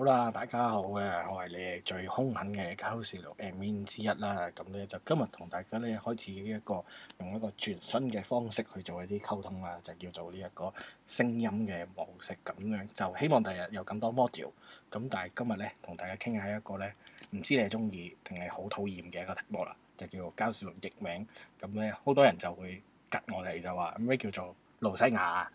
好啦，大家好嘅，我係你哋最兇狠嘅交涉錄 admin 之一啦。咁咧就今日同大家咧開始用一個全新嘅方式去做一啲溝通啦，就叫做呢一個聲音嘅模式咁樣。就希望第日有更多 module。咁但係今日咧同大家傾下一個咧，唔知你係中意定係好討厭嘅一個題目啦，就叫做交涉錄譯名。咁咧好多人就會吉我哋就話咩叫做盧西亞啊，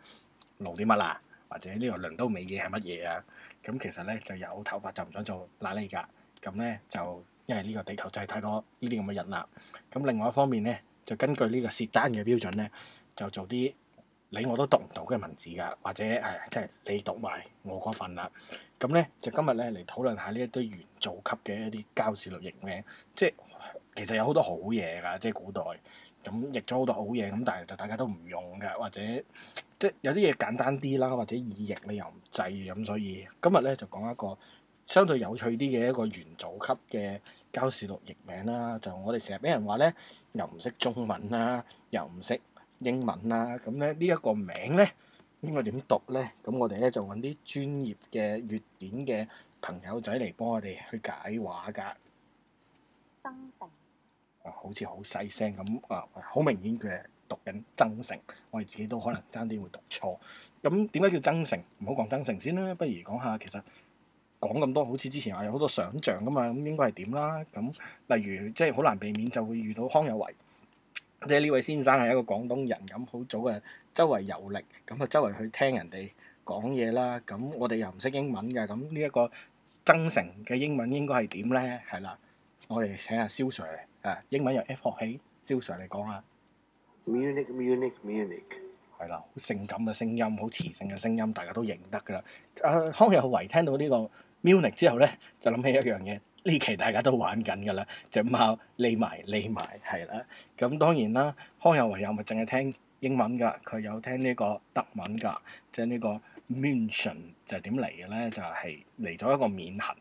盧啲乜啊？或者呢個倫敦美嘢係乜嘢啊？咁其實咧就有頭髮就唔想做拉力㗎，咁咧就因為呢個地球就係太多呢啲咁嘅人啦。咁另外一方面咧，就根據呢個薛丹嘅標準咧，就做啲你我都讀唔到嘅文字㗎，或者即係你讀埋我嗰份啦。咁咧就今日咧嚟討論下呢一堆元素級嘅一啲交涉錄譯名，即係其實有好多好嘢㗎，即係古代咁譯咗好多好嘢，咁但係就大家都唔用㗎，或者即係有啲嘢簡單啲啦，或者意譯你又唔制咁，所以今日咧就講一個相對有趣啲嘅一個元素級嘅交涉錄譯名啦。就我哋成日俾人話咧，又唔識中文啦，又唔識英文啦，咁咧呢一個名咧應該點讀咧？咁我哋咧就揾啲專業嘅粵典嘅朋友仔嚟幫我哋去解話㗎。增城好似好細聲咁好明顯佢係讀緊增城，我哋自己都可能爭啲會讀錯。咁點解叫增城？唔好講增城先啦，不如講下其實講咁多，好似之前話有好多想像噶嘛，咁應該係點啦？咁例如即係好難避免就會遇到康有為，即係呢位先生係一個廣東人咁，好早嘅周圍遊歷，咁啊周圍去聽人哋講嘢啦。咁我哋又唔識英文㗎，咁呢一個增城嘅英文應該係點咧？係啦。我哋請下蕭 Sir 英文由 F 學起，蕭 Sir 嚟講啊。Munich 係啦，好性感嘅聲音，好磁性嘅聲音，大家都認得㗎啦。康有為聽到呢個 Munich 之後咧，就諗起一樣嘢，呢期大家都玩緊㗎啦，隻貓匿埋係啦。咁當然啦，康有為又咪淨係聽英文㗎，佢有聽呢個德文㗎，即係呢個 München 就係點嚟嘅咧？就係嚟咗一個免衡。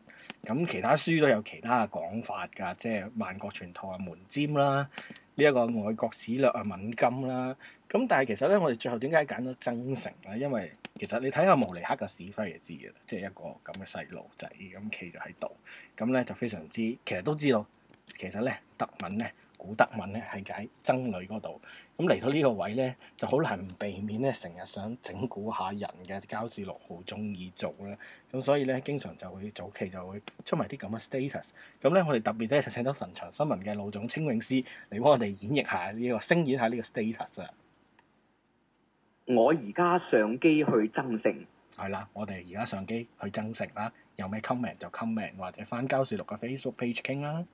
咁其他書都有其他嘅講法㗎，即係萬國全圖啊門尖啦，呢一個外國史略啊敏金啦。咁但係其實咧，我哋最後點解揀咗增城咧？因為其實你睇下慕尼黑嘅史徽就知嘅啦，即係一個咁嘅細路仔咁企咗喺度，咁咧就非常之其實都知道，其實咧德文咧古德文咧係解僧侶嗰度。咁嚟到呢個位咧，就好難唔避免咧，成日想整蠱下人嘅交涉錄好中意做啦。咁所以咧，經常就會早期就會出埋啲咁嘅 status。咁咧，我哋特別咧就請到墳場新聞嘅老總清永師嚟幫我哋演繹下呢個聲演下呢個 status 啊。我而家上機去增城。係啦，我哋而家上機去增城啦。有咩 comment 就 comment，或者翻交涉錄嘅 Facebook page 傾啦。